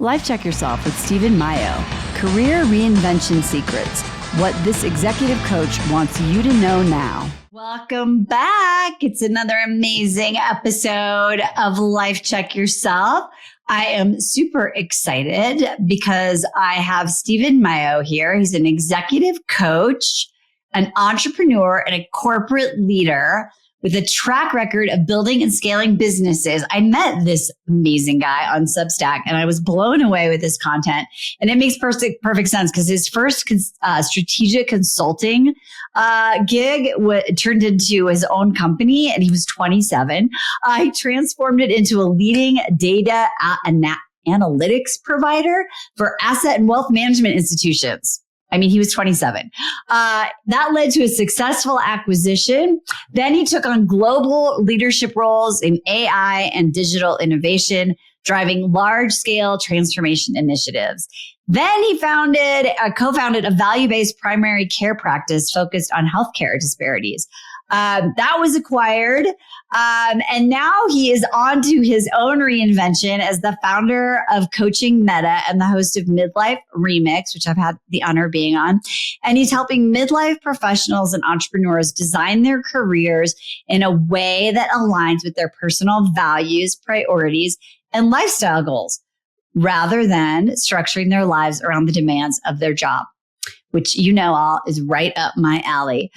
Life Check Yourself with Steven Miyao. Career reinvention secrets. What this executive coach wants you to know now. Welcome back. It's another amazing episode of Life Check Yourself. I am super excited because I have Steven Miyao here. He's an executive coach, an entrepreneur, and a corporate leader with a track record of building and scaling businesses. I met this amazing guy on Substack and I was blown away with his content. And it makes perfect sense because his first strategic consulting gig turned into his own company and he was 27. He transformed it into a leading data analytics provider for asset and wealth management institutions. I mean, he was 27. That led to a successful acquisition. Then he took on global leadership roles in AI and digital innovation, driving large-scale transformation initiatives. Then he co-founded a value-based primary care practice focused on healthcare disparities. That was acquired. And now he is on to his own reinvention as the founder of Coaching Meta and the host of Midlife Remix, which I've had the honor of being on. And he's helping midlife professionals and entrepreneurs design their careers in a way that aligns with their personal values, priorities, and lifestyle goals, rather than structuring their lives around the demands of their job, which all is right up my alley.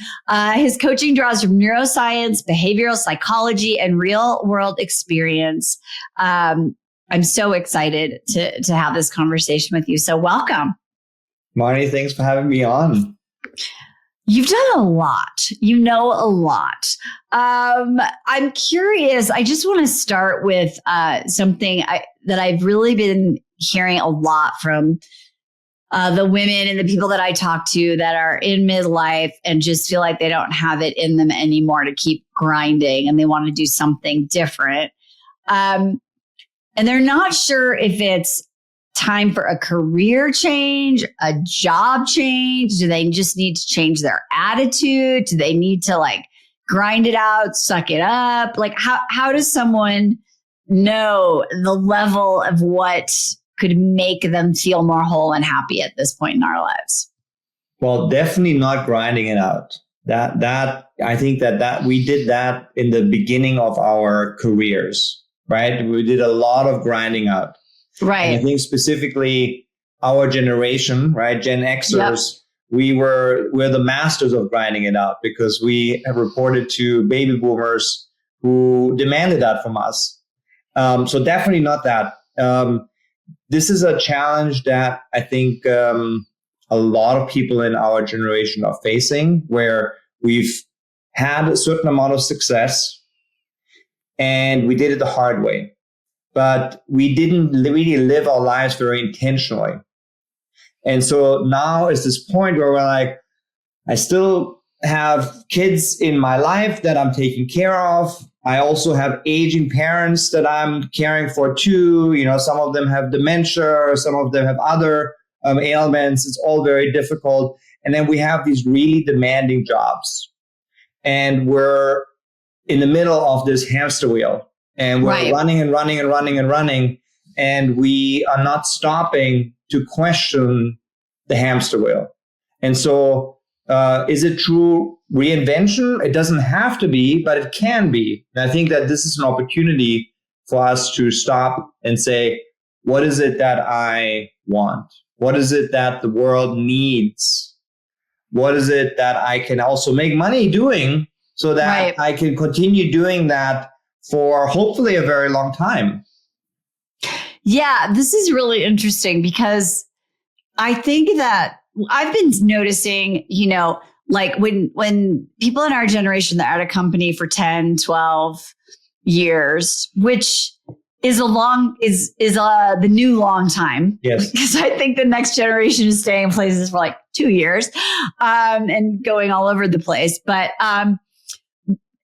His coaching draws from neuroscience, behavioral psychology, and real world experience. I'm so excited to have this conversation with you. So welcome. Marni, thanks for having me on. You've done a lot. You know a lot. I'm curious. I just want to start with something that I've really been hearing a lot from the women and the people that I talk to that are in midlife and just feel like they don't have it in them anymore to keep grinding and they want to do something different. And they're not sure if it's time for a career change, a job change. Do they just need to change their attitude? Do they need to grind it out, suck it up? How does someone know the level of what could make them feel more whole and happy at this point in our lives? Well, definitely not grinding it out. That I think that we did that in the beginning of our careers, right? We did a lot of grinding out. Right. And I think specifically our generation, right? Gen Xers, yep. We're the masters of grinding it out because we have reported to baby boomers who demanded that from us. So definitely not that. This is a challenge that I think a lot of people in our generation are facing, where we've had a certain amount of success and we did it the hard way, but we didn't really live our lives very intentionally. And so now is this point where we're like, I still have kids in my life that I'm taking care of. I also have aging parents that I'm caring for too. Some of them have dementia, some of them have other ailments. It's all very difficult. And then we have these really demanding jobs. And we're in the middle of this hamster wheel. And we're running and running and running and running. And we are not stopping to question the hamster wheel. And so is it true reinvention? It doesn't have to be, but it can be. And I think that this is an opportunity for us to stop and say, what is it that I want? What is it that the world needs? What is it that I can also make money doing so that I can continue doing that for hopefully a very long time? Yeah, this is really interesting because I think that I've been noticing, when people in our generation that are at a company for 10, 12 years, which is the new long time. Yes. Because I think the next generation is staying in places for 2 years and going all over the place. But and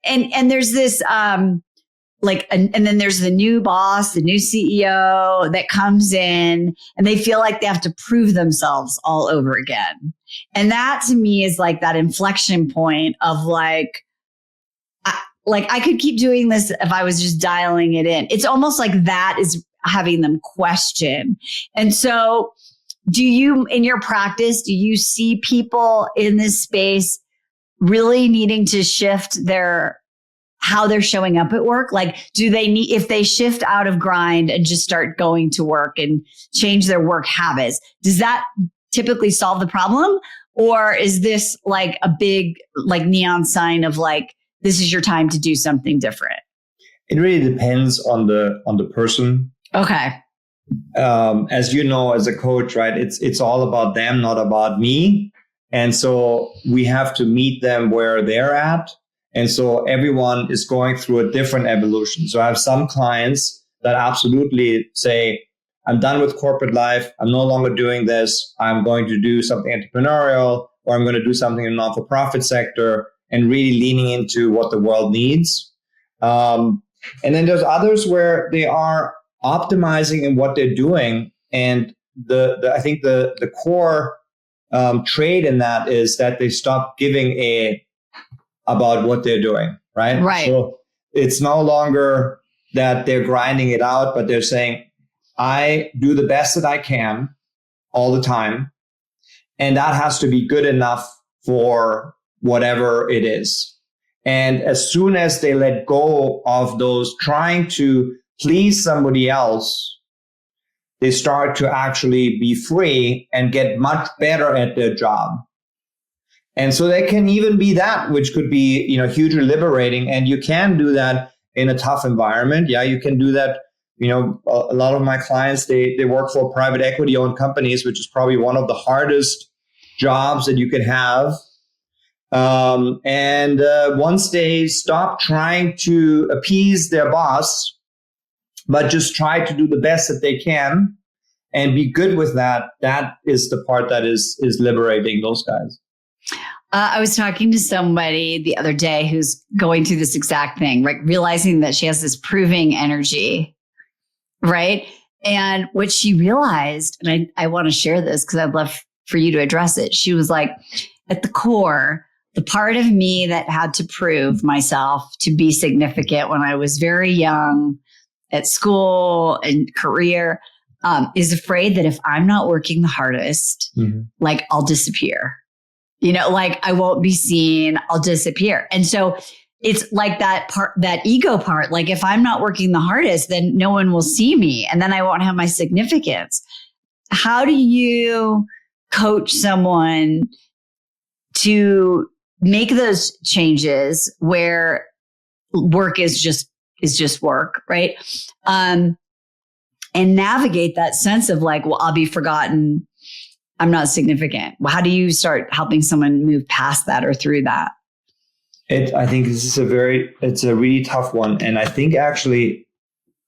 there's this and then there's the new boss, the new CEO that comes in and they feel like they have to prove themselves all over again. And that to me is that inflection point of I could keep doing this if I was just dialing it in. It's almost like that is having them question. And so do you, in your practice, do you see people in this space really needing to shift how they're showing up at work? Like, do they need, if they shift out of grind and just start going to work and change their work habits, does that typically solve the problem? Or is this like a big, like neon sign of like, this is your time to do something different? It really depends on the person. Okay. As you know, as a coach, right, it's all about them, not about me. And so we have to meet them where they're at. And so everyone is going through a different evolution. So I have some clients that absolutely say, I'm done with corporate life. I'm no longer doing this. I'm going to do something entrepreneurial, or I'm going to do something in the non-for-profit sector, and really leaning into what the world needs. And then there's others where they are optimizing in what they're doing. And I think the core trait in that is that they stop giving about what they're doing, right? Right. So it's no longer that they're grinding it out, but they're saying, I do the best that I can all the time. And that has to be good enough for whatever it is. And as soon as they let go of those trying to please somebody else, they start to actually be free and get much better at their job. And so they can even be that, which could be, hugely liberating. And you can do that in a tough environment. Yeah, you can do that. A lot of my clients, they work for private equity owned companies, which is probably one of the hardest jobs that you could have. And once they stop trying to appease their boss, but just try to do the best that they can and be good with that, that is the part that is liberating those guys. I was talking to somebody the other day who's going through this exact thing, right? Realizing that she has this proving energy, right? And what she realized, and I want to share this because I'd love for you to address it. She was like, at the core, the part of me that had to prove myself to be significant when I was very young at school and career, is afraid that if I'm not working the hardest, like I'll disappear. Like I won't be seen, I'll disappear. And so it's like that part, that ego part, like if I'm not working the hardest, then no one will see me and then I won't have my significance. How do you coach someone to make those changes where work is just work, right? And navigate that sense of like, well, I'll be forgotten, I'm not significant. Well, how do you start helping someone move past that or through that? I think this is it's a really tough one. And I think actually,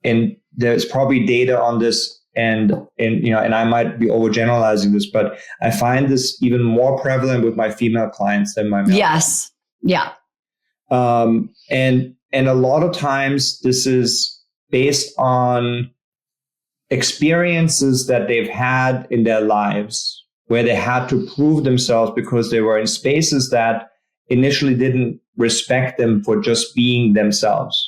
and there's probably data on this and I might be overgeneralizing this, but I find this even more prevalent with my female clients than my male. Yes. Clients. Yeah. And a lot of times this is based on experiences that they've had in their lives where they had to prove themselves because they were in spaces that initially didn't respect them for just being themselves.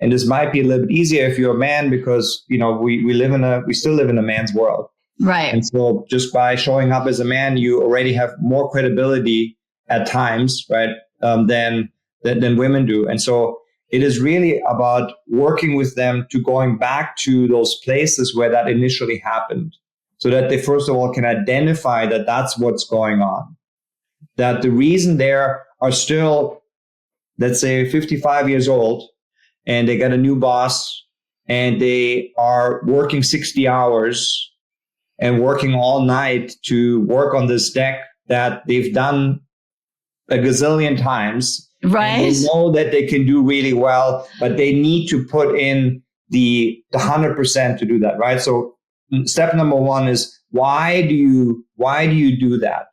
And this might be a little bit easier if you're a man because, we still live in a man's world. Right. And so just by showing up as a man, you already have more credibility at times, right, than women do. And so it is really about working with them to going back to those places where that initially happened so that they, first of all, can identify that that's what's going on. That the reason they are still, let's say, 55 years old and they got a new boss and they are working 60 hours and working all night to work on this deck that they've done a gazillion times. Right. And they know that they can do really well, but they need to put in the 100% to do that, right? So step number one is why do you do that?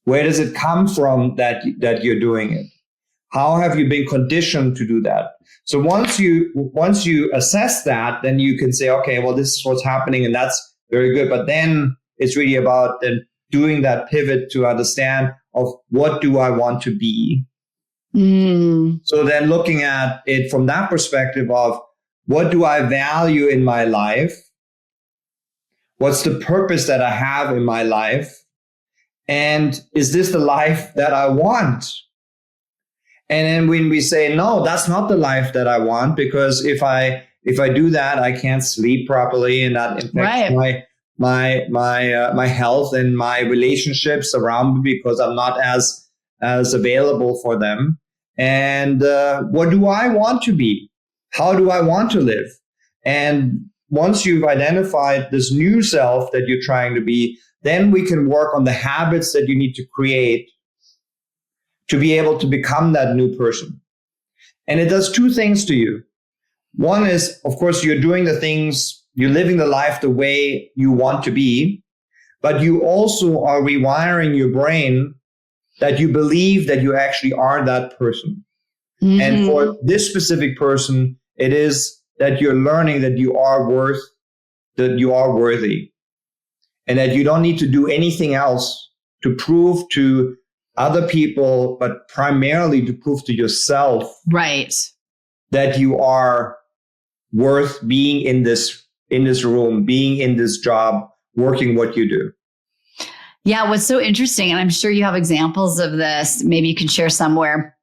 Where does it come from that you're doing it? How have you been conditioned to do that? So once you assess that, then you can say, okay, well, this is what's happening, and that's very good. But then it's really about then doing that pivot to understand of what do I want to be. So then looking at it from that perspective of what do I value in my life? What's the purpose that I have in my life? And is this the life that I want? And then when we say, no, that's not the life that I want, because if I do that, I can't sleep properly, and that affects my health and my relationships around me because I'm not as available for them. And what do I want to be? How do I want to live? And once you've identified this new self that you're trying to be, then we can work on the habits that you need to create to be able to become that new person. And it does two things to you. One is, of course, you're doing the things, you're living the life the way you want to be, but you also are rewiring your brain that you believe that you actually are that person. Mm-hmm. And for this specific person, it is that you're learning that you are worthy, and that you don't need to do anything else to prove to other people, but primarily to prove to yourself, right, that you are worth being in this room, being in this job, working what you do. Yeah, what's so interesting, and I'm sure you have examples of this, maybe you can share somewhere.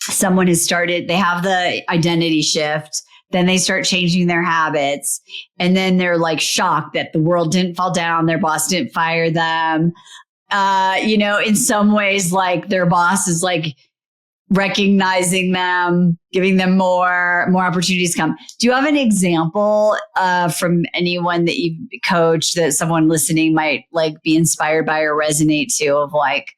Someone has started, they have the identity shift, then they start changing their habits, and then they're like shocked that the world didn't fall down, their boss didn't fire them. In some ways, like their boss is like recognizing them, giving them more opportunities come. Do you have an example from anyone that you've coached that someone listening might like be inspired by or resonate to, of like,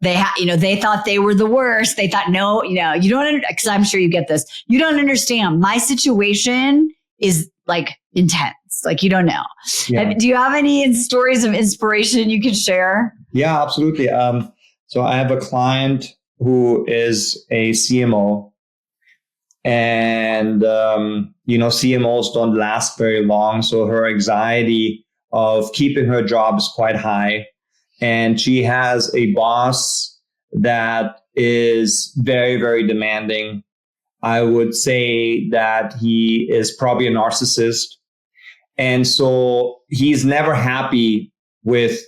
they thought they were the worst. They thought, no, you don't, because I'm sure you get this. You don't understand. My situation is like intense. Like, you don't know. Yeah. Do you have any stories of inspiration you can share? Yeah, absolutely. So I have a client who is a CMO, and, CMOs don't last very long. So her anxiety of keeping her job is quite high. And she has a boss that is very, very demanding. I would say that he is probably a narcissist. And so he's never happy with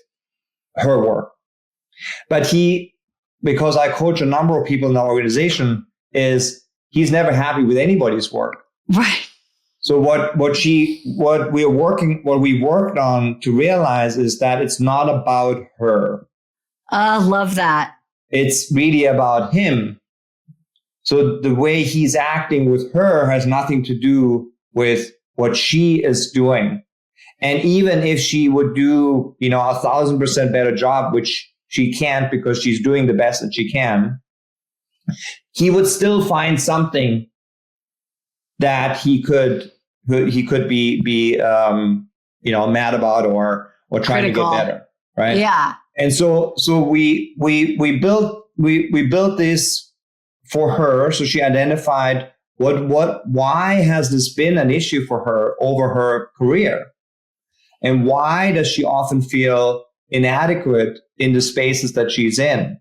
her work. But because I coach a number of people in our organization, he's never happy with anybody's work. Right. So what we worked on to realize is that it's not about her. Love that. It's really about him. So the way he's acting with her has nothing to do with what she is doing. And even if she would do, 1,000% better job, which she can't because she's doing the best that she can, he would still find something that he could be mad about or trying critical. To get better, right? Yeah. And so we built this for her, so she identified why has this been an issue for her over her career, and why does she often feel inadequate in the spaces that she's in.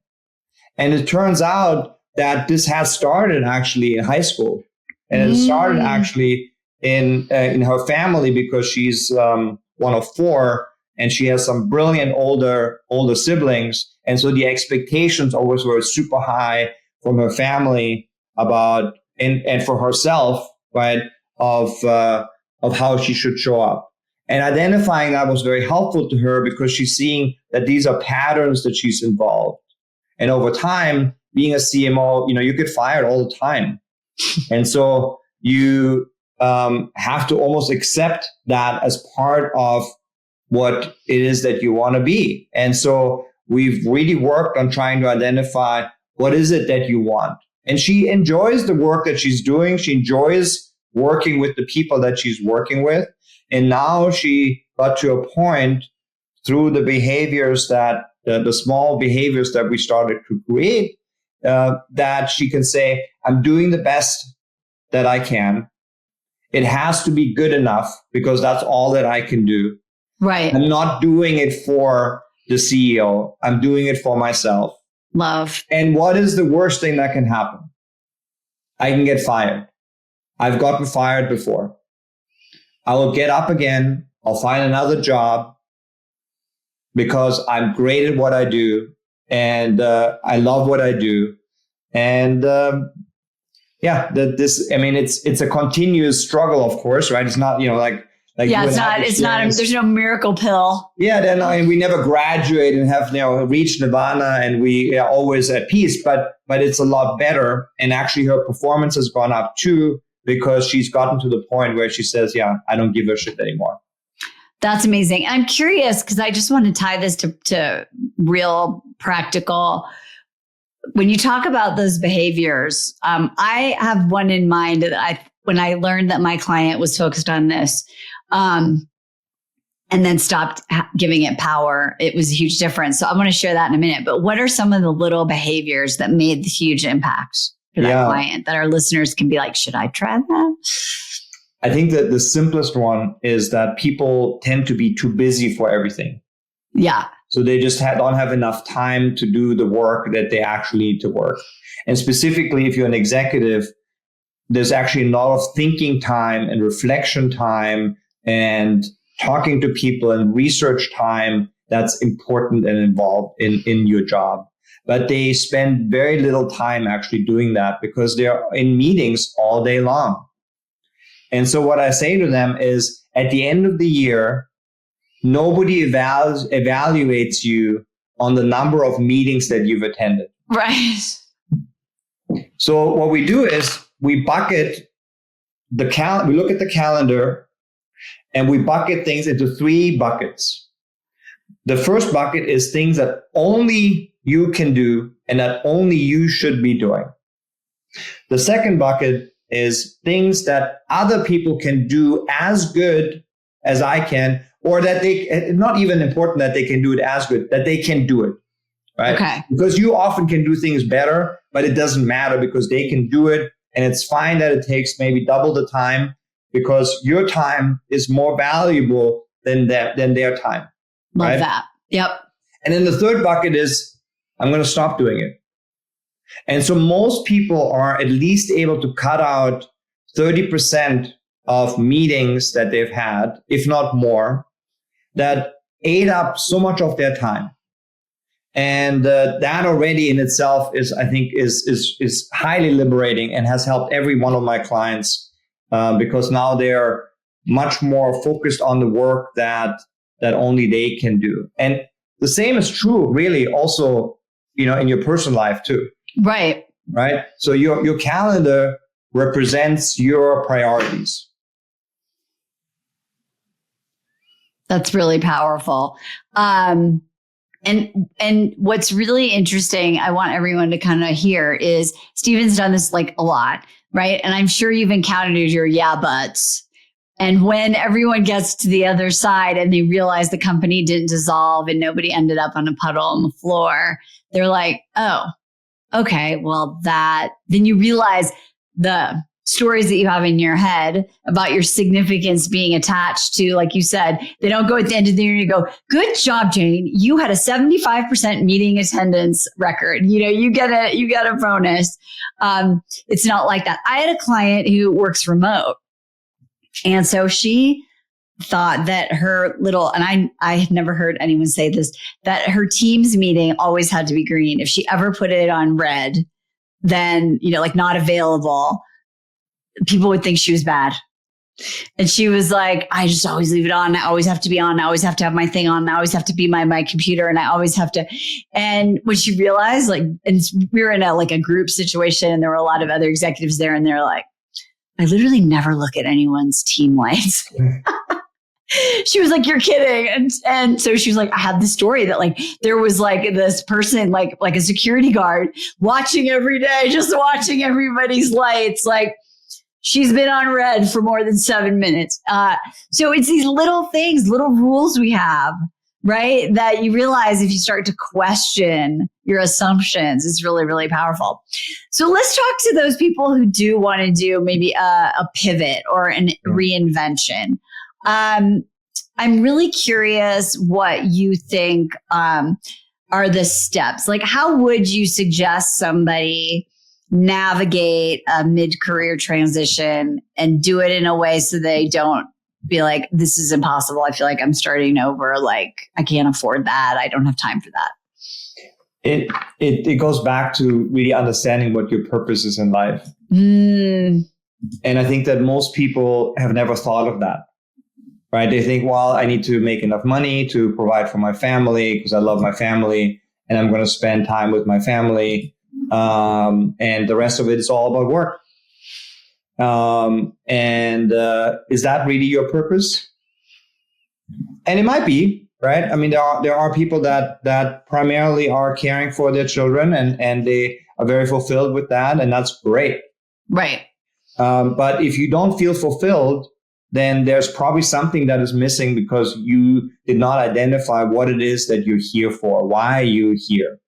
And it turns out that this has started actually in high school. And it started actually in her family, because she's one of four, and she has some brilliant older siblings. And so the expectations always were super high from her family about and for herself, right, of how she should show up. And identifying that was very helpful to her, because she's seeing that these are patterns that she's involved. And over time, being a CMO, you get fired all the time. And so you have to almost accept that as part of what it is that you want to be. And so we've really worked on trying to identify what is it that you want. And she enjoys the work that she's doing. She enjoys working with the people that she's working with. And now she got to a point through the behaviors that the small behaviors that we started to create, that she can say, I'm doing the best that I can. It has to be good enough, because that's all that I can do. Right. I'm not doing it for the CEO. I'm doing it for myself. Love. And what is the worst thing that can happen? I can get fired. I've gotten fired before. I will get up again. I'll find another job because I'm great at what I do and I love what I do. And it's a continuous struggle, of course, right? It's not, it's not, there's no miracle pill. Yeah. Then we never graduate and have, reached nirvana and we are always at peace, but it's a lot better. And actually her performance has gone up too, because she's gotten to the point where she says, yeah, I don't give a shit anymore. That's amazing. I'm curious because I just want to tie this to real practical. When you talk about those behaviors, I have one in mind that when I learned that my client was focused on this, and then stopped giving it power, it was a huge difference. So I want to share that in a minute. But what are some of the little behaviors that made the huge impact for that client that our listeners can be like, should I try that? I think that the simplest one is that people tend to be too busy for everything. Yeah. So they just don't have enough time to do the work that they actually need to work. And specifically, if you're an executive, there's actually a lot of thinking time and reflection time and talking to people and research time that's important and involved in your job. But they spend very little time actually doing that because they're in meetings all day long. And so what I say to them is, at the end of the year, nobody evaluates you on the number of meetings that you've attended. Right. So what we do is we bucket we look at the calendar and we bucket things into 3 buckets. The first bucket is things that only you can do and that only you should be doing. The second bucket is things that other people can do as good as I can, or that not even important that they can do it as good, that they can do it, right? Okay. Because you often can do things better, but it doesn't matter because they can do it. And it's fine that it takes maybe double the time because your time is more valuable than their time. Love right? that. Yep. And then the third bucket is, I'm going to stop doing it. And so most people are at least able to cut out 30% of meetings that they've had, if not more, that ate up so much of their time. And that already in itself is, I think, is highly liberating and has helped every one of my clients because now they're much more focused on the work that only they can do. And the same is true, really, also, in your personal life too. Right. Right. So your calendar represents your priorities. That's really powerful. And what's really interesting, I want everyone to kind of hear is Steven's done this like a lot, right? And I'm sure you've encountered your yeah buts. And when everyone gets to the other side and they realize the company didn't dissolve and nobody ended up on a puddle on the floor, they're like, oh, okay, well then you realize the stories that you have in your head about your significance being attached to, like you said, they don't go at the end of the year and you go, good job, Jane. You had a 75% meeting attendance record. You get a bonus. It's not like that. I had a client who works remote. And so she thought that her little, and I had never heard anyone say this, that her Teams meeting always had to be green. If she ever put it on red, then, like not available, people would think she was bad. And she was like, I just always leave it on. I always have to be on. I always have to have my thing on. I always have to be my computer. And I always have to. And when she realized, and we were in a group situation and there were a lot of other executives there and they're like, I literally never look at anyone's team lights. She was like, you're kidding. And so she was like, I had this story that there was this person, like a security guard watching every day, just watching everybody's lights. She's been on red for more than 7 minutes. So it's these little things, little rules we have, right? That you realize if you start to question your assumptions, it's really, really powerful. So let's talk to those people who do want to do maybe a pivot or an reinvention. I'm really curious what you think are the steps. How would you suggest somebody navigate a mid-career transition and do it in a way so they don't be like, this is impossible. I feel like I'm starting over. Like, I can't afford that. I don't have time for that. It goes back to really understanding what your purpose is in life. And I think that most people have never thought of that, right? They think, well, I need to make enough money to provide for my family because I love my family and I'm going to spend time with my family. And the rest of it is all about work. Is that really your purpose? And it might be, right? I mean, there are people that primarily are caring for their children and they are very fulfilled with that. And that's great. Right. But if you don't feel fulfilled, then there's probably something that is missing because you did not identify what it is that you're here for. Why are you here?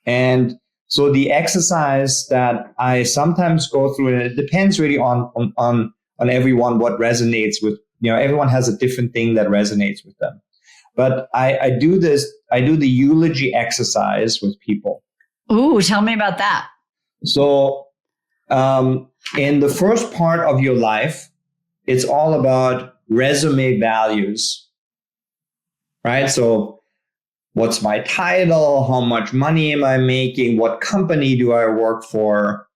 And so the exercise that I sometimes go through, and it depends really on everyone what resonates with, everyone has a different thing that resonates with them. But I do the eulogy exercise with people. Ooh, tell me about that. So in the first part of your life, it's all about resume values, right? So what's my title? How much money am I making? What company do I work for?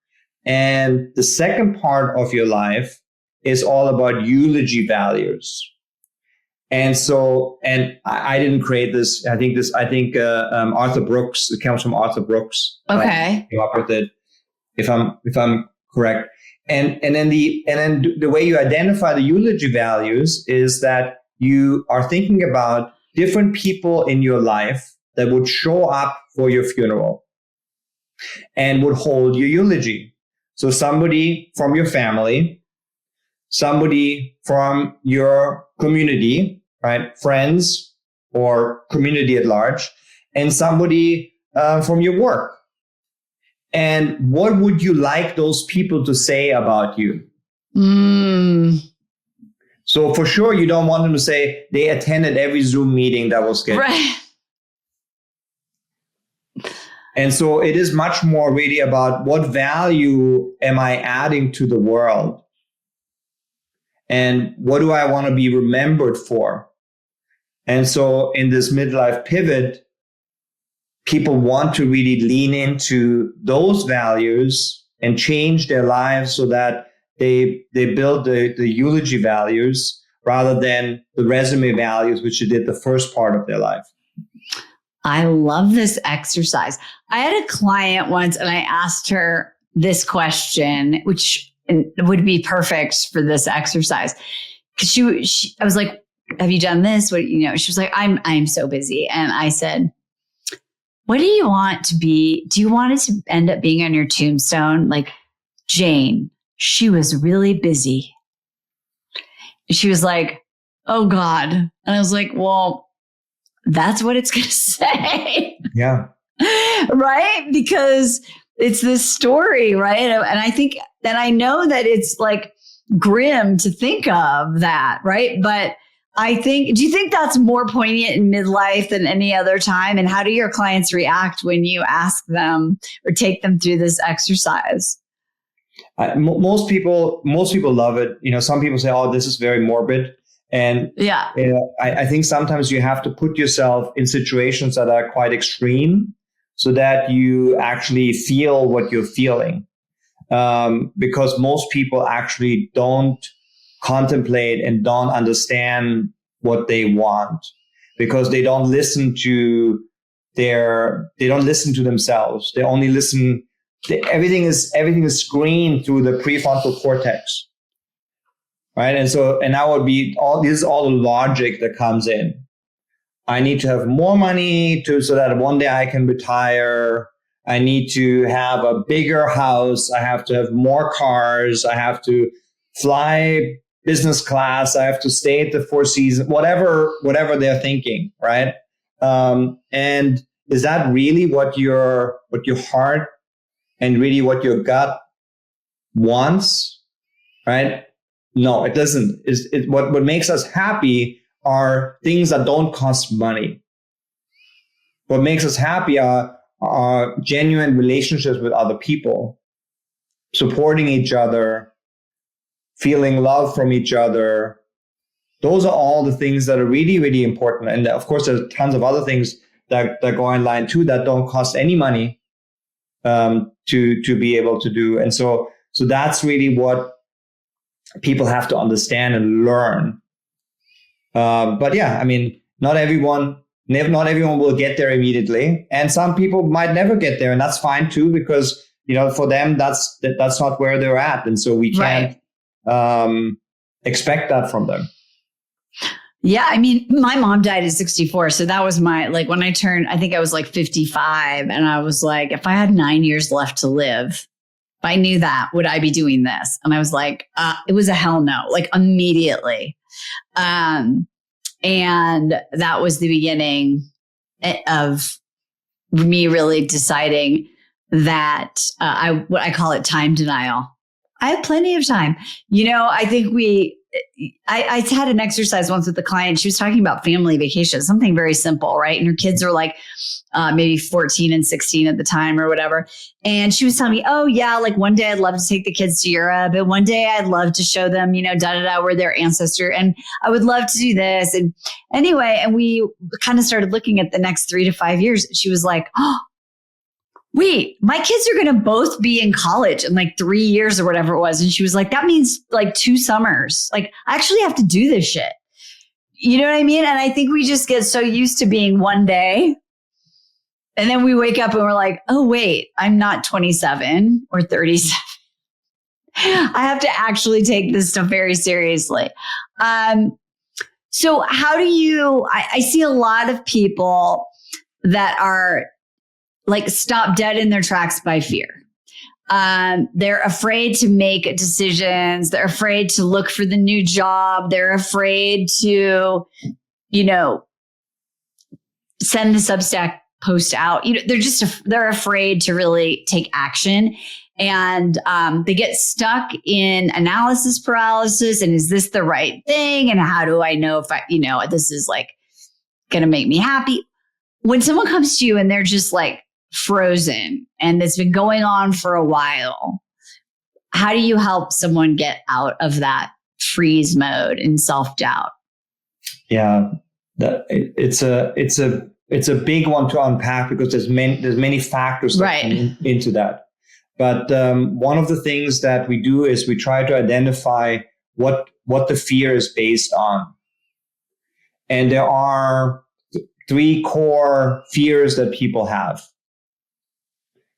And the second part of your life is all about eulogy values. And so, and I didn't create this. I think Arthur Brooks, it comes from Arthur Brooks. Okay. Came up with it, if I'm correct. And then the way you identify the eulogy values is that you are thinking about different people in your life that would show up for your funeral and would hold your eulogy. So somebody from your family, somebody from your community, right? Friends or community at large, and somebody from your work. And what would you like those people to say about you? So for sure, you don't want them to say they attended every Zoom meeting that was scheduled. Right. And so it is much more really about what value am I adding to the world? And what do I want to be remembered for? And so in this midlife pivot, people want to really lean into those values and change their lives so that they build the eulogy values rather than the resume values, which they did the first part of their life. I love this exercise. I had a client once and I asked her this question, which would be perfect for this exercise. Because I was like, have you done this? She was like, I'm so busy. And I said, what do you want to be? Do you want it to end up being on your tombstone? Like, Jane, she was really busy. And she was like, oh God. And I was like, well, that's what it's going to say. Yeah. Right? Because it's this story, right? And I think that I know that it's like grim to think of that, right? But do you think that's more poignant in midlife than any other time? And how do your clients react when you ask them or take them through this exercise? Most people love it. Some people say, oh, this is very morbid. And yeah, I think sometimes you have to put yourself in situations that are quite extreme so that you actually feel what you're feeling. Because most people actually don't contemplate and don't understand what they want because they don't listen to themselves. They only listen. Everything is screened through the prefrontal cortex. Right. And that would be all the logic that comes in. I need to have more money so that one day I can retire. I need to have a bigger house. I have to have more cars. I have to fly business class. I have to stay at the Four Seasons, whatever they're thinking. Right. And is that really what your heart and really what your gut wants? Right. No, it doesn't. What makes us happy are things that don't cost money. What makes us happy are genuine relationships with other people. supporting each other, feeling love from each other. Those are all the things that are really, really important. And of course, there's tons of other things that go in line too that don't cost any money to be able to do. And so that's really what people have to understand and learn. But yeah, I mean, not everyone will get there immediately, and some people might never get there, and that's fine too, because for them that's not where they're at, and so we can't expect that from them. Yeah, I mean, my mom died at 64, so that was when I turned, I think I was 55, and I was like, if I had 9 years left to live, if I knew that, would I be doing this? And I was like, it was a hell no, immediately. And that was the beginning of me really deciding that what I call it time denial. I have plenty of time. I think I had an exercise once with a client. She was talking about family vacation, something very simple, right? And her kids are maybe 14 and 16 at the time or whatever. And she was telling me, oh yeah, one day I'd love to take the kids to Europe. And one day I'd love to show them, where their ancestor. And I would love to do this. And anyway, and we kind of started looking at the next 3 to 5 years. She was like, oh, wait, my kids are going to both be in college in 3 years or whatever it was. And she was like, that means 2 summers. I actually have to do this shit. You know what I mean? And I think we just get so used to being one day. And then we wake up and we're like, oh, wait, I'm not 27 or 37. I have to actually take this stuff very seriously. So how do you, I see a lot of people that are stop dead in their tracks by fear. They're afraid to make decisions. They're afraid to look for the new job. They're afraid to, send the Substack post out. They're afraid to really take action. And they get stuck in analysis paralysis. And is this the right thing? And how do I know if this is going to make me happy? When someone comes to you and they're just frozen and it's been going on for a while, how do you help someone get out of that freeze mode and self-doubt? Yeah, it's a big one to unpack because there's many factors that come into that. But one of the things that we do is we try to identify what the fear is based on. And there are 3 core fears that people have.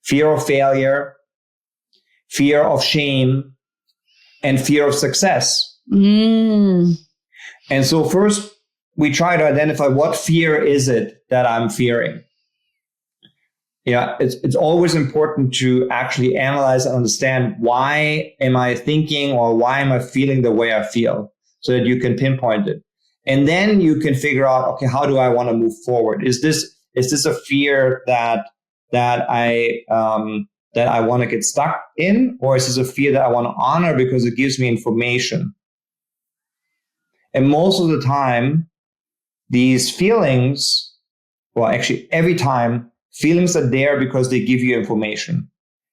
Fear of failure, fear of shame, and fear of success. And so first, we try to identify what fear is it that I'm fearing. It's always important to actually analyze and understand why am I thinking or why am I feeling the way I feel so that you can pinpoint it. And then you can figure out, okay, how do I want to move forward? Is this a fear that I want to get stuck in, or is this a fear that I want to honor because it gives me information? And most of the time, these feelings, well, actually every time, feelings are there because they give you information.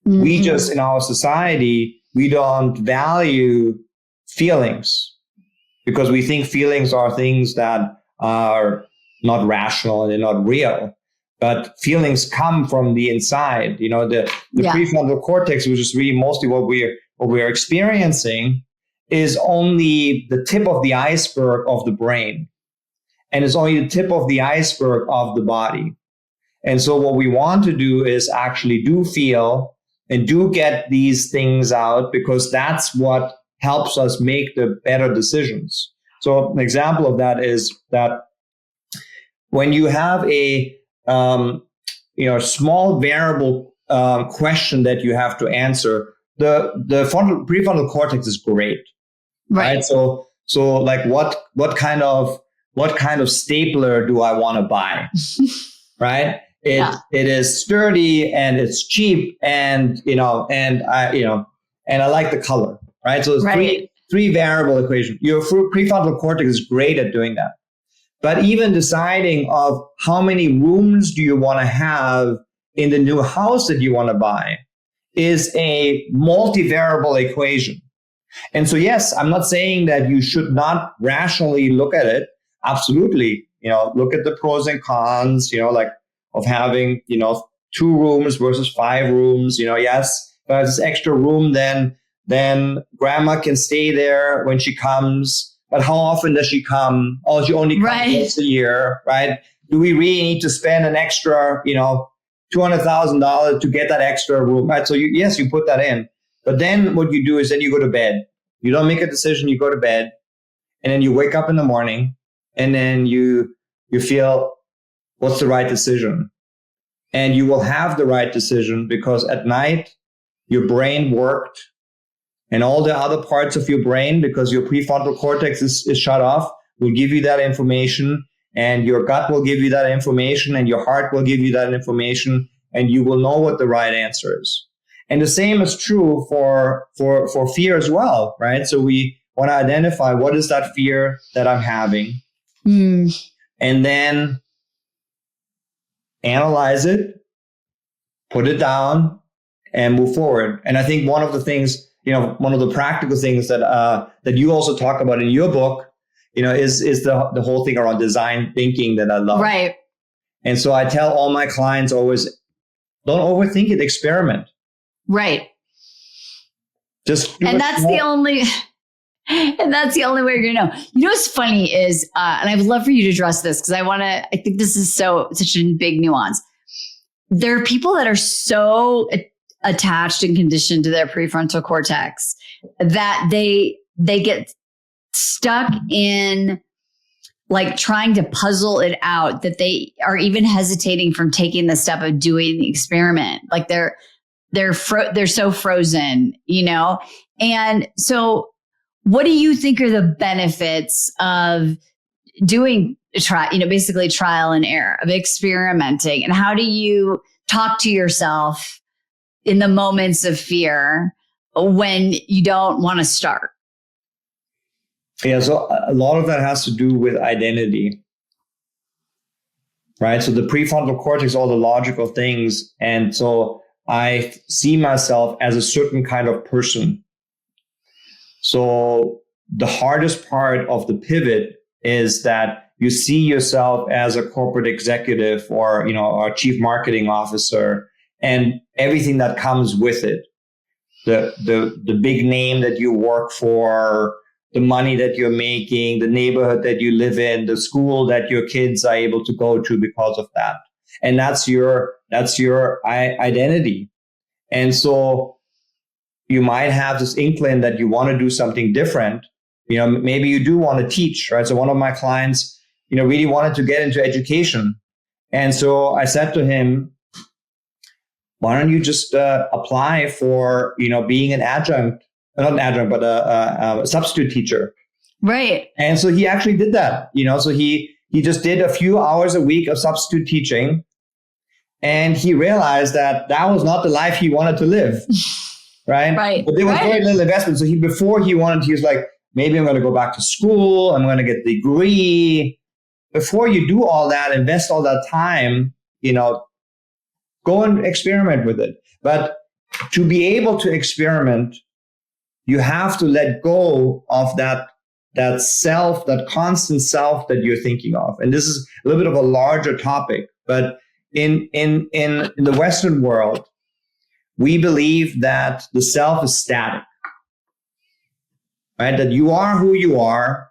Mm-hmm. We just, in our society, we don't value feelings because we think feelings are things that are not rational and they're not real. But feelings come from the inside. The prefrontal cortex, which is really mostly what we're experiencing, is only the tip of the iceberg of the brain. And it's only the tip of the iceberg of the body. And so what we want to do is actually do feel and do get these things out, because that's what helps us make the better decisions. So an example of that is that when you have a small variable question that you have to answer, the prefrontal cortex is great, right? So what kind of stapler do I want to buy, right? It is sturdy and it's cheap and I like the color, right? So it's three variable equation. Your prefrontal cortex is great at doing that. But even deciding of how many rooms do you want to have in the new house that you want to buy is a multivariable equation. And so, yes, I'm not saying that you should not rationally look at it. Absolutely. Look at the pros and cons, like of having, 2 rooms versus 5 rooms. Yes, if I have this extra room, then grandma can stay there when she comes. But how often does she come? Oh, she only comes once a year, right? Do we really need to spend an extra, $200,000 to get that extra room, right? So yes, you put that in. But then what you do is then you go to bed. You don't make a decision, you go to bed. And then you wake up in the morning and then you feel, what's the right decision? And you will have the right decision because at night, your brain worked and all the other parts of your brain, because your prefrontal cortex is shut off, will give you that information, and your gut will give you that information, and your heart will give you that information, and you will know what the right answer is. And the same is true for fear as well, right? So we want to identify what is that fear that I'm having, and then analyze it, put it down, and move forward. And I think one of the things, one of the practical things that you also talk about in your book, is the whole thing around design thinking that I love. Right. And so I tell all my clients always, don't overthink it, experiment. Right. Just and that's the only way you're going to know. What's funny is, and I would love for you to address this because I think this is such a big nuance. There are people that are so attached and conditioned to their prefrontal cortex that they get stuck in like trying to puzzle it out, that they are even hesitating from taking the step of doing the experiment. Like they're so frozen, And so what do you think are the benefits of doing basically trial and error, of experimenting? And how do you talk to yourself in the moments of fear when you don't want to start? Yeah, so a lot of that has to do with identity, right? So the prefrontal cortex, all the logical things. And so I see myself as a certain kind of person. So the hardest part of the pivot is that you see yourself as a corporate executive or, a chief marketing officer and everything that comes with it. The big name that you work for, the money that you're making, the neighborhood that you live in, the school that your kids are able to go to because of that. And that's your identity. And so you might have this inkling that you want to do something different. Maybe you do want to teach, right? So one of my clients, really wanted to get into education. And so I said to him, why don't you just apply for, being an adjunct, not an adjunct, but a substitute teacher. Right. And so he actually did that, so he just did a few hours a week of substitute teaching. And he realized that was not the life he wanted to live. Right. Right. But there was very little investment. So he was like, maybe I'm going to go back to school. I'm going to get a degree. Before you do all that, invest all that time, go and experiment with it. But to be able to experiment, you have to let go of that self, that constant self that you're thinking of. And this is a little bit of a larger topic, but in the Western world, we believe that the self is static, right? That you are who you are,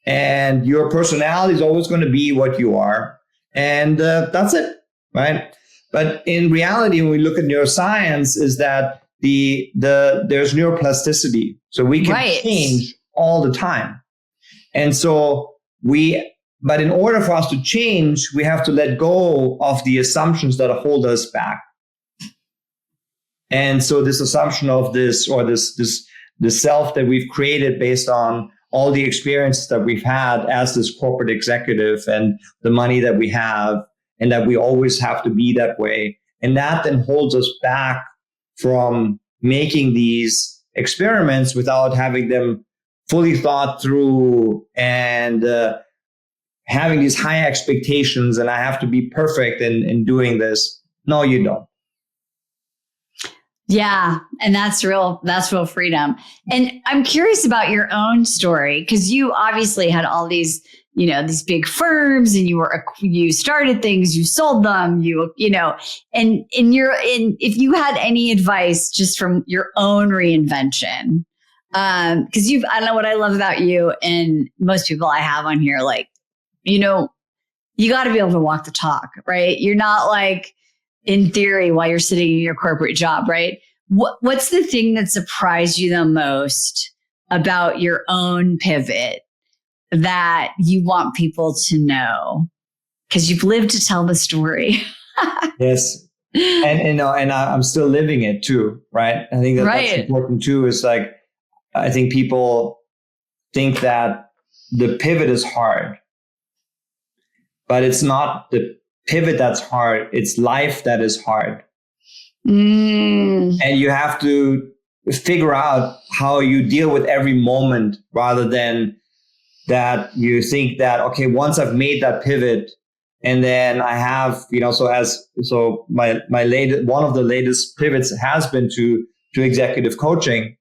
and your personality is always going to be what you are, and that's it, right? But in reality, when we look at neuroscience, is that there's neuroplasticity, so we can change all the time, and so but in order for us to change, we have to let go of the assumptions that hold us back. And so this assumption of this self that we've created based on all the experiences that we've had as this corporate executive and the money that we have, and that we always have to be that way. And that then holds us back from making these experiments without having them fully thought through and having these high expectations, and I have to be perfect in doing this. No, you don't. Yeah. And that's real freedom. And I'm curious about your own story, because you obviously had all these, these big firms, and you started things, you sold them, and if you had any advice just from your own reinvention, because I don't know what I love about you and most people I have on here, like, you got to be able to walk the talk, right? You're not like, in theory, while you're sitting in your corporate job, right? What's the thing that surprised you the most about your own pivot that you want people to know? Because you've lived to tell the story. Yes. And I'm still living it too, right? I think that's important too, is like, I think people think that the pivot is hard, but it's not the pivot that's hard. It's life that is hard. And you have to figure out how you deal with every moment, rather than that you think that, okay, once I've made that pivot, and then I have, my latest, one of the latest pivots has been to executive coaching.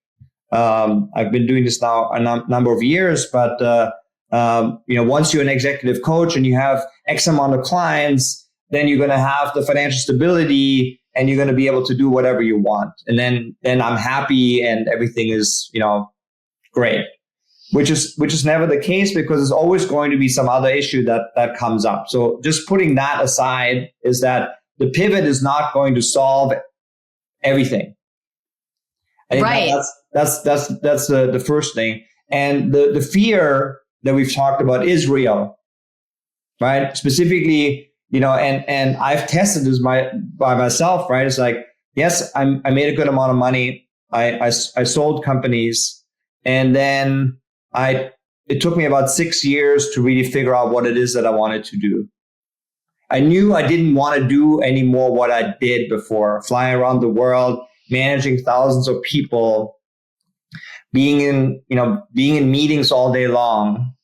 I've been doing this now a number of years, but once you're an executive coach and you have X amount of clients, then you're going to have the financial stability and you're going to be able to do whatever you want. And then I'm happy and everything is, great, which is never the case, because there's always going to be some other issue that comes up. So just putting that aside, is that the pivot is not going to solve everything. I think that's the first thing. And the fear that we've talked about is real, right? Specifically, and I've tested this by myself, right? It's like, yes, I made a good amount of money. I sold companies, and then it took me about 6 years to really figure out what it is that I wanted to do. I knew I didn't want to do anymore what I did before, flying around the world, managing thousands of people, being in meetings all day long.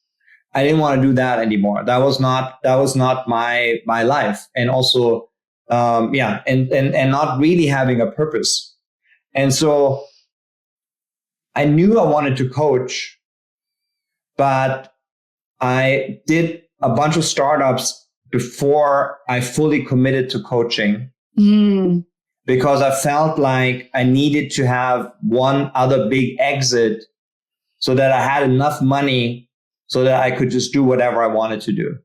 I didn't want to do that anymore. That was not my life. And also, and not really having a purpose. And so I knew I wanted to coach, but I did a bunch of startups before I fully committed to coaching. Because I felt like I needed to have one other big exit so that I had enough money so that I could just do whatever I wanted to do.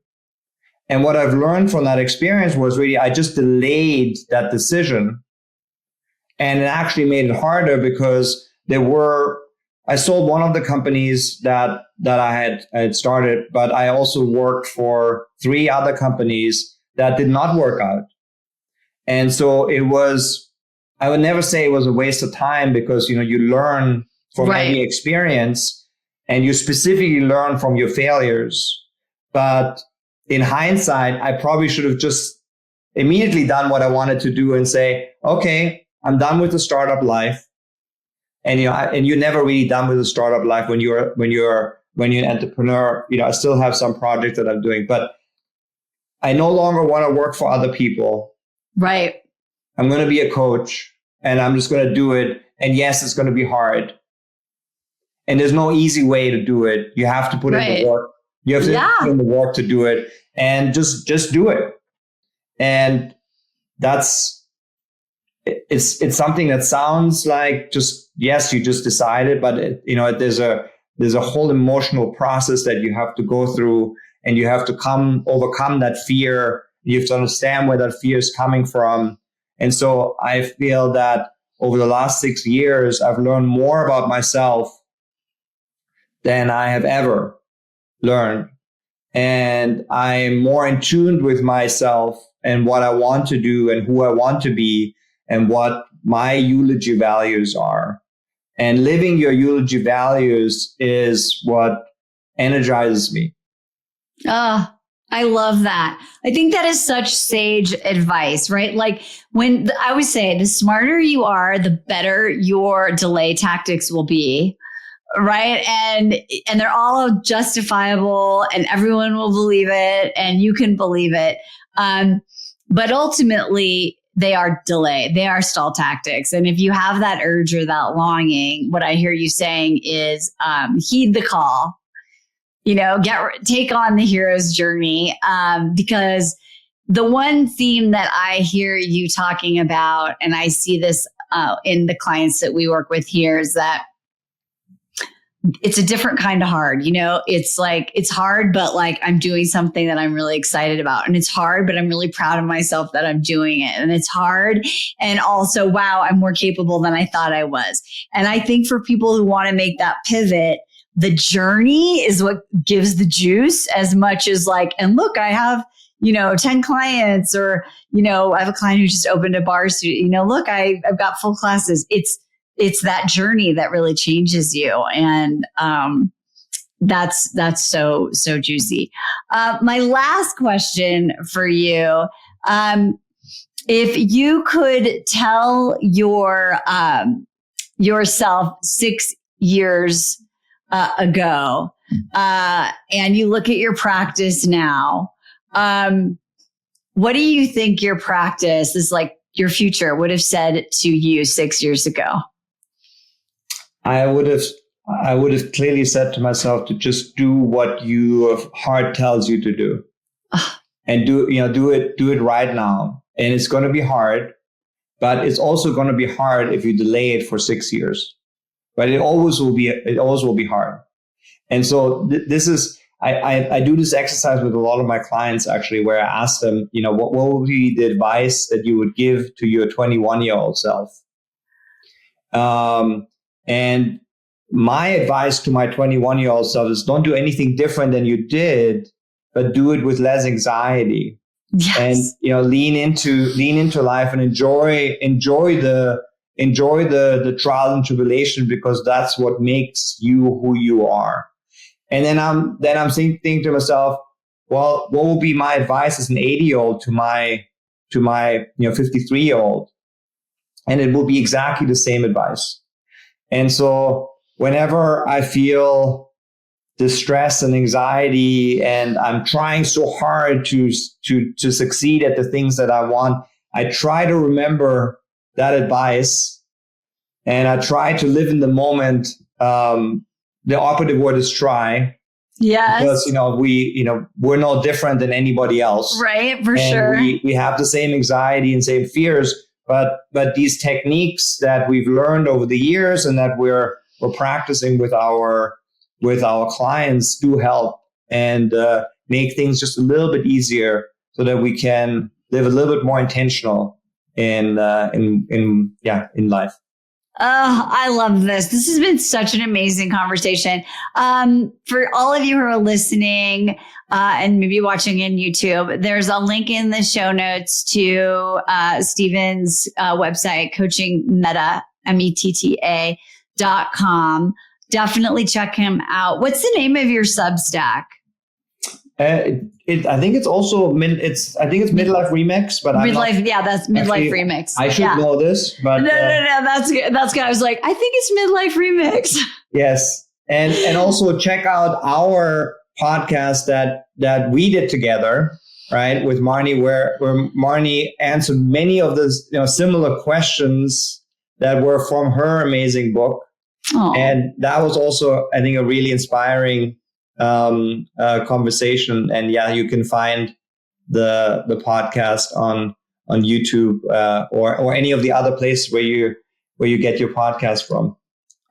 And what I've learned from that experience was really, I just delayed that decision. And it actually made it harder, because I sold one of the companies that I had started, but I also worked for 3 other companies that did not work out. And so I would never say it was a waste of time, because, you learn from any experience, and you specifically learn from your failures. But in hindsight, I probably should have just immediately done what I wanted to do and say, okay, I'm done with the startup life. And, and you're never really done with the startup life when you're an entrepreneur. I still have some projects that I'm doing, but I no longer want to work for other people. Right. I'm going to be a coach, and I'm just going to do it. And yes, it's going to be hard. And there's no easy way to do it. You have to put in the work. You have to put in the work to do it, and just do it. And it's something that sounds like just, yes, you just decided, but there's a whole emotional process that you have to go through, and you have to overcome that fear. You have to understand where that fear is coming from. And so I feel that over the last 6 years, I've learned more about myself than I have ever learned. And I'm more in tune with myself and what I want to do and who I want to be and what my eulogy values are. And living your eulogy values is what energizes me. I love that. I think that is such sage advice, right? Like I always say, the smarter you are, the better your delay tactics will be. Right. And they're all justifiable, and everyone will believe it, and you can believe it. But ultimately, they are delay. They are stall tactics. And if you have that urge or that longing, what I hear you saying is heed the call. Take on the hero's journey, because the one theme that I hear you talking about, and I see this in the clients that we work with here, is that it's a different kind of hard. It's like, it's hard, but like I'm doing something that I'm really excited about. And it's hard, but I'm really proud of myself that I'm doing it. And it's hard. And also, wow, I'm more capable than I thought I was. And I think for people who want to make that pivot, the journey is what gives the juice as much as like, and look, I have, 10 clients, or, I have a client who just opened a bar studio, look, I've got full classes. It's that journey that really changes you. And, that's so juicy. My last question for you, if you could tell yourself 6 years ago, and you look at your practice now, what do you think your practice is like, your future would have said to you 6 years ago? I would have clearly said to myself to just do what your heart tells you to do, and do it right now. And it's going to be hard, but it's also going to be hard if you delay it for 6 years. But it always will be hard. And so this is, I do this exercise with a lot of my clients actually, where I ask them, what would be the advice that you would give to your 21-year-old self? And my advice to my 21-year-old self is don't do anything different than you did, but do it with less anxiety. Yes. And, lean into life and enjoy the trial and tribulation, because that's what makes you who you are. And then I'm thinking to myself, well, what will be my advice as an 80-year-old to my 53-year-old? And it will be exactly the same advice. And so whenever I feel distress and anxiety, and I'm trying so hard to succeed at the things that I want, I try to remember that advice, and I try to live in the moment. The operative word is try. Yes. Because, we're no different than anybody else. Right. For sure. We have the same anxiety and same fears, but these techniques that we've learned over the years and that we're practicing with our clients do help and make things just a little bit easier, so that we can live a little bit more intentional in life. Oh, I love this. This has been such an amazing conversation. For all of you who are listening and maybe watching in YouTube, there's a link in the show notes to Steven's website, coachingmetta.com. Definitely check him out. What's the name of your Substack? I think it's also Midlife Remix, but Midlife, that's Midlife Remix. I should know this, but no, that's good. That's good. I was like, I think it's Midlife Remix. Yes, and also check out our podcast that we did together, right, with Marni, where Marni answered many of the similar questions that were from her amazing book. Aww. And that was also, I think, a really inspiring conversation. And you can find the podcast on YouTube or any of the other places where you get your podcast from.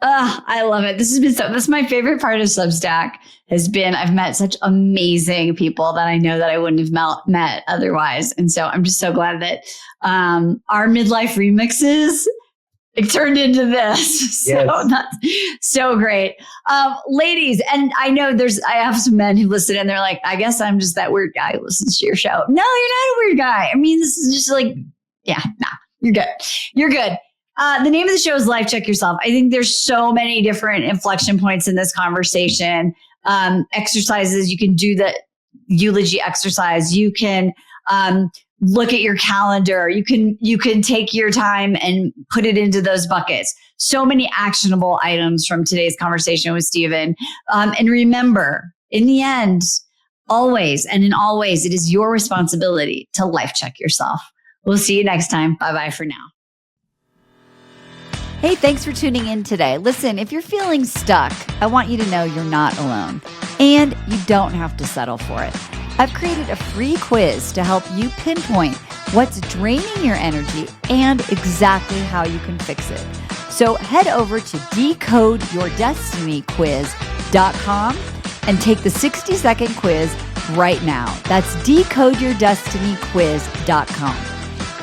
I love it. This is my favorite part of Substack has been I've met such amazing people that I know that I wouldn't have met otherwise. And so I'm just so glad that our Midlife Remixes it turned into this. So yes. That's so great. Ladies, and I know I have some men who listen and they're like, I guess I'm just that weird guy who listens to your show. No, you're not a weird guy. I mean, this is just like, you're good. You're good. The name of the show is Life Check Yourself. I think there's so many different inflection points in this conversation. Exercises, you can do the eulogy exercise. You can, look at your calendar. You can take your time and put it into those buckets. So many actionable items from today's conversation with Steven. And remember, in the end, always and in all ways, it is your responsibility to life check yourself. We'll see you next time. Bye-bye for now. Hey, thanks for tuning in today. Listen, if you're feeling stuck, I want you to know you're not alone, and you don't have to settle for it. I've created a free quiz to help you pinpoint what's draining your energy and exactly how you can fix it. So head over to decodeyourdestinyquiz.com and take the 60-second quiz right now. That's decodeyourdestinyquiz.com.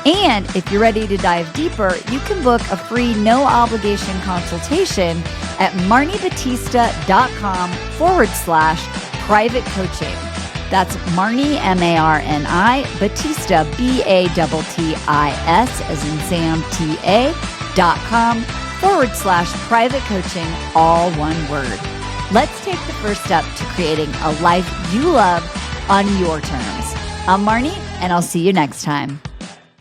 And if you're ready to dive deeper, you can book a free no-obligation consultation at marnibattista.com/private coaching. That's Marni, M-A-R-N-I, Battista, B-A-T-T-I-S, as in Sam, T-A.com/private coaching, all one word. Let's take the first step to creating a life you love on your terms. I'm Marni, and I'll see you next time.